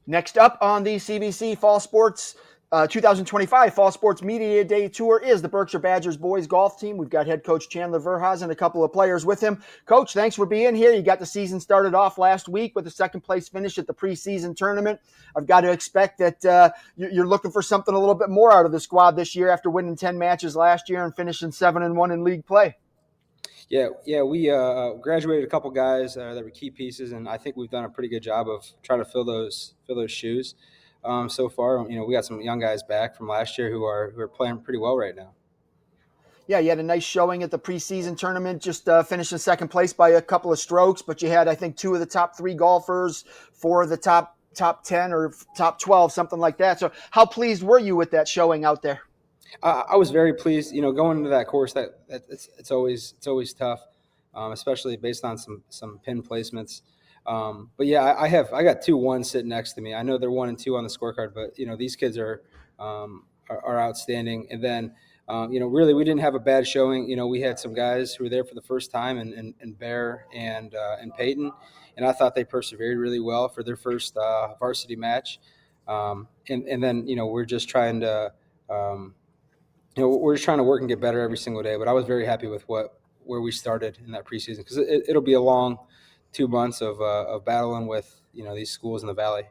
Next up on the CVC Fall Sports 2025 Fall Sports Media Day Tour is the Berkshire Badgers boys golf team. We've got head coach Chandler Verhaas and a couple of players with him. Coach, thanks for being here. You got the season started off last week with a second place finish at the preseason tournament. I've got to expect that you're looking for something a little bit more out of the squad this year after winning 10 matches last year and finishing 7-1 in league play. Yeah, we graduated a couple guys that were key pieces, and I think we've done a pretty good job of trying to fill those shoes so far. We got some young guys back from last year who are playing pretty well right now. Yeah, you had a nice showing at the preseason tournament, just finishing second place by a couple of strokes, but you had, I think, 2 of the top 3 golfers, 4 of the top 10 or top 12, something like that. So how pleased were you with that showing out there? I was very pleased. Going into that course, that it's always tough, especially based on some pin placements. But yeah, I got 2-1 sitting next to me. I know they're 1 and 2 on the scorecard, but these kids are outstanding. And then really we didn't have a bad showing. We had some guys who were there for the first time, and Bear and Peyton, and I thought they persevered really well for their first varsity match. And then we're just trying to. We're just trying to work and get better every single day. But I was very happy with where we started in that preseason, because it'll be a long 2 months of battling with these schools in the Valley.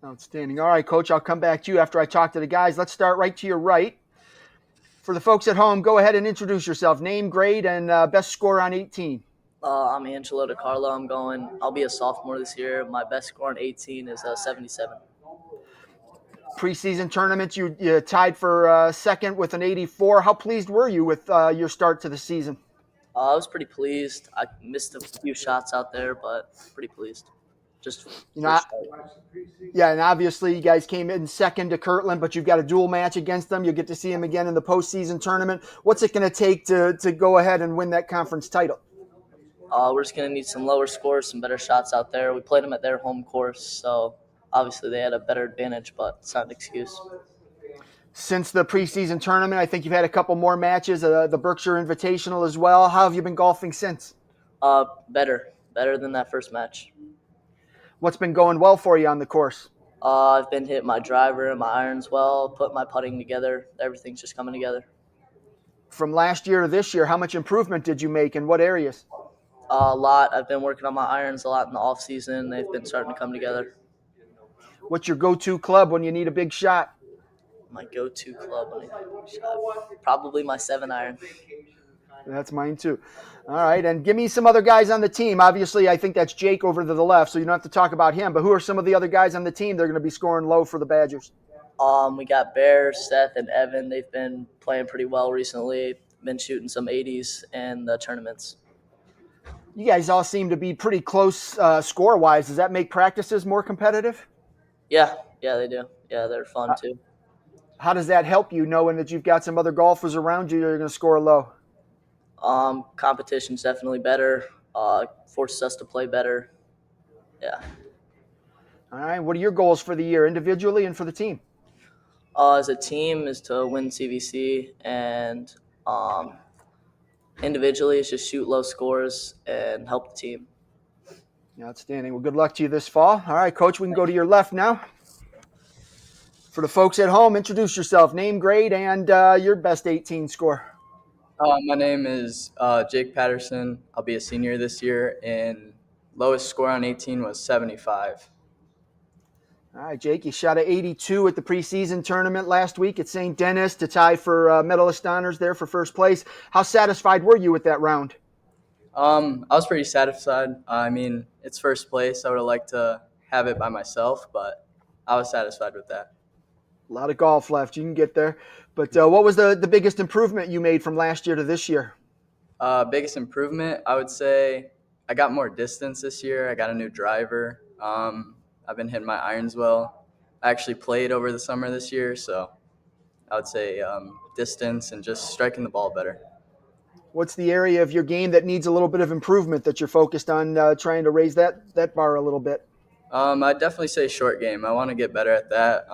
Outstanding. All right, Coach, I'll come back to you after I talk to the guys. Let's start right to your right. For the folks at home, go ahead and introduce yourself. Name, grade, and best score on 18. I'm Angelo DiCarlo. I'll be a sophomore this year. My best score on 18 is 77. Preseason tournament, you tied for second with an 84. How pleased were you with your start to the season? I was pretty pleased. I missed a few shots out there, but pretty pleased. Yeah, and obviously you guys came in second to Kirtland, but you've got a dual match against them. You'll get to see them again in the postseason tournament. What's it going to take to go ahead and win that conference title? We're just going to need some lower scores, some better shots out there. We played them at their home course, so obviously they had a better advantage, but it's not an excuse. Since the preseason tournament, I think you've had a couple more matches, the Berkshire Invitational as well. How have you been golfing since? Better than that first match. What's been going well for you on the course? I've been hitting my driver and my irons well, put my putting together. Everything's just coming together. From last year to this year, how much improvement did you make in what areas? A lot. I've been working on my irons a lot in the off season. They've been starting to come together. What's your go-to club when you need a big shot? My go-to club when I need a big shot? Probably my 7-iron. That's mine too. All right, and give me some other guys on the team. Obviously, I think that's Jake over to the left, so you don't have to talk about him. But who are some of the other guys on the team that are going to be scoring low for the Badgers? We got Bear, Seth, and Evan. They've been playing pretty well recently. Been shooting some 80s in the tournaments. You guys all seem to be pretty close score-wise. Does that make practices more competitive? Yeah, they do. Yeah, they're fun too. How does that help you, knowing that you've got some other golfers around you that are going to score low? Competition's definitely better. Forces us to play better. Yeah. All right. What are your goals for the year, individually and for the team? As a team, is to win CVC, and individually, is just shoot low scores and help the team. Outstanding. Well, good luck to you this fall. All right, Coach, we can go to your left now. For the folks at home, introduce yourself, name, grade, and your best 18 score. My name is Jake Patterson. I'll be a senior this year, and lowest score on 18 was 75. All right, Jake, you shot an 82 at the preseason tournament last week at St. Denis to tie for medalist honors there for first place. How satisfied were you with that round? I was pretty satisfied. I mean, it's first place. I would have liked to have it by myself, but I was satisfied with that. A lot of golf left. You can get there. But what was the biggest improvement you made from last year to this year? Biggest improvement, I would say I got more distance this year. I got a new driver. I've been hitting my irons well. I actually played over the summer this year, so I would say distance and just striking the ball better. What's the area of your game that needs a little bit of improvement that you're focused on trying to raise that bar a little bit? I'd definitely say short game. I want to get better at that.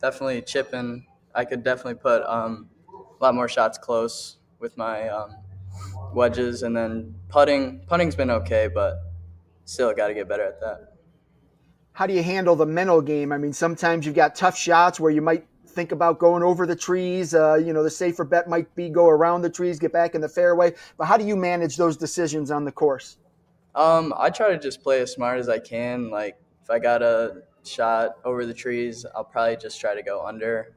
Definitely chipping. I could definitely put a lot more shots close with my wedges, and then putting. Putting's been okay, but still got to get better at that. How do you handle the mental game? I mean, sometimes you've got tough shots where you might think about going over the trees. The safer bet might be go around the trees, get back in the fairway. But how do you manage those decisions on the course? I try to just play as smart as I can. Like if I got a shot over the trees, I'll probably just try to go under.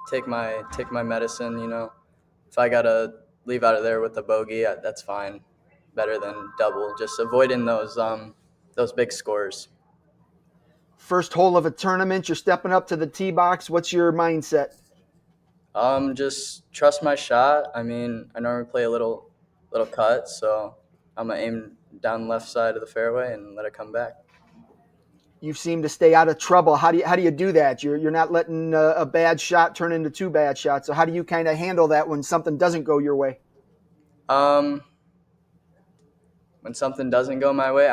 Take my medicine. If I gotta leave out of there with a bogey, that's fine. Better than double. Just avoiding those big scores. First hole of a tournament, you're stepping up to the tee box. What's your mindset? Just trust my shot. I mean, I normally play a little cut, so I'm gonna aim down the left side of the fairway and let it come back. You seem to stay out of trouble. How do you do that? You're not letting a bad shot turn into two bad shots. So how do you kind of handle that when something doesn't go your way? Um, when something doesn't go my way,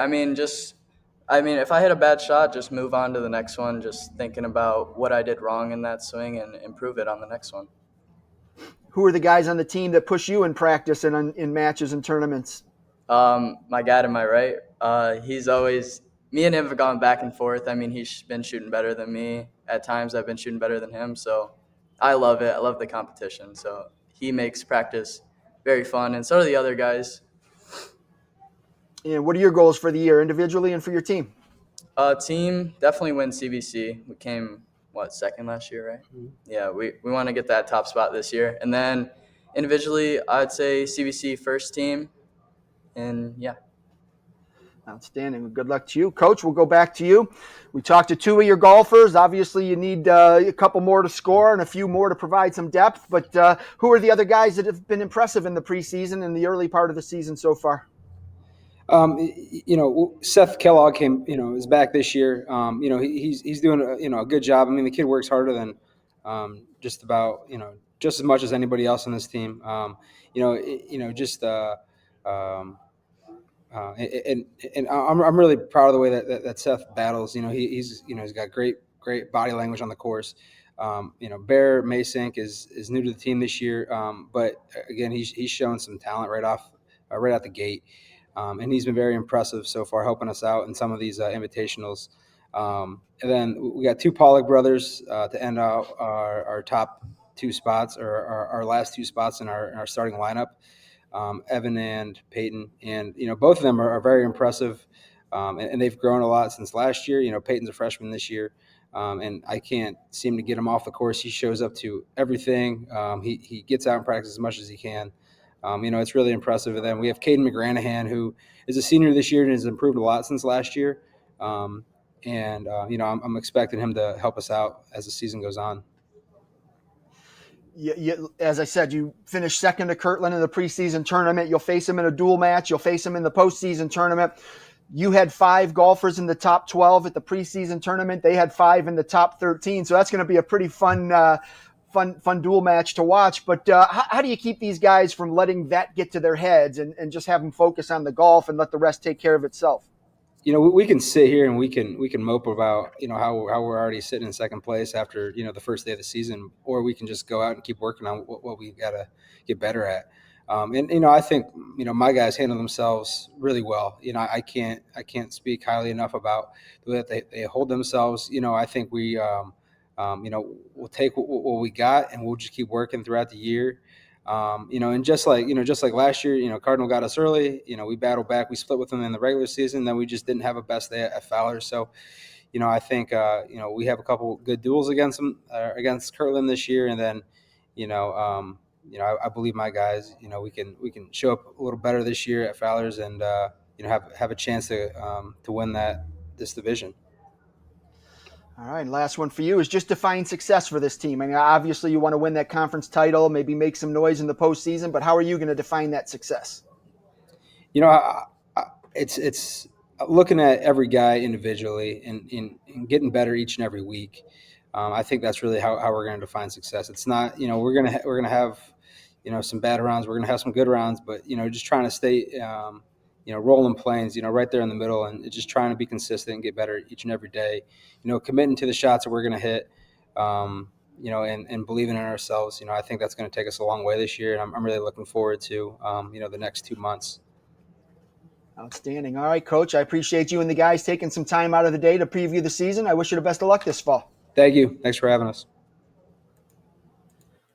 if I hit a bad shot, just move on to the next one. Just thinking about what I did wrong in that swing and improve it on the next one. Who are the guys on the team that push you in practice and in matches and tournaments? My guy to my right, me and him have gone back and forth. I mean, he's been shooting better than me. At times, I've been shooting better than him. So I love it. I love the competition. So he makes practice very fun, and so do the other guys. And what are your goals for the year, individually and for your team? Team definitely win CVC. We came second last year, right? Mhm. Yeah, we want to get that top spot this year, and then individually, I'd say CVC first team, and yeah. Outstanding. Good luck to you. Coach, we'll go back to you. We talked to two of your golfers. Obviously, you need a couple more to score and a few more to provide some depth. But who are the other guys that have been impressive in the preseason and the early part of the season so far? Seth Kellogg is back this year. He's doing a good job. I mean, the kid works harder than just about, just as much as anybody else on this team. And I'm really proud of the way that Seth battles. He's got great body language on the course. Bear Masink is new to the team this year, but again, he's shown some talent right out the gate. And he's been very impressive so far, helping us out in some of these invitationals. And then we got two Pollock brothers to end out our top two spots, or our last two spots in our starting lineup. Evan and Peyton, and both of them are very impressive, and they've grown a lot since last year. Peyton's a freshman this year, and I can't seem to get him off the course. He shows up to everything. He gets out and practices as much as he can. It's really impressive. And then we have Caden McGranahan, who is a senior this year and has improved a lot since last year. I'm expecting him to help us out as the season goes on. As I said, you finished second to Kirtland in the preseason tournament. You'll face him in a dual match. You'll face him in the postseason tournament. You had 5 golfers in the top 12 at the preseason tournament. They had 5 in the top 13. So that's going to be a pretty fun dual match to watch. But how do you keep these guys from letting that get to their heads and just have them focus on the golf and let the rest take care of itself? We can sit here and we can mope about how we're already sitting in second place after the first day of the season, or we can just go out and keep working on what we got to get better at. I think my guys handle themselves really well. I can't speak highly enough about the way that they hold themselves. I think we we'll take what we got and we'll just keep working throughout the year. And just like last year, Cardinal got us early. We battled back. We split with them in the regular season. Then we just didn't have a best day at Fowler. So, I think we have a couple good duels against them, against Kirtland this year. And then, I believe my guys. We can show up a little better this year at Fowler's and have a chance to win this division. All right, last one for you is just define success for this team. I mean, obviously you want to win that conference title, maybe make some noise in the postseason, but how are you going to define that success? It's looking at every guy individually and getting better each and every week. I think that's really how we're going to define success. It's not, we're going to have, some bad rounds. We're going to have some good rounds, but, just trying to stay, rolling planes, right there in the middle and just trying to be consistent and get better each and every day, committing to the shots that we're going to hit, and believing in ourselves. I think that's going to take us a long way this year. And I'm really looking forward to, the next 2 months. Outstanding. All right, Coach, I appreciate you and the guys taking some time out of the day to preview the season. I wish you the best of luck this fall. Thank you. Thanks for having us.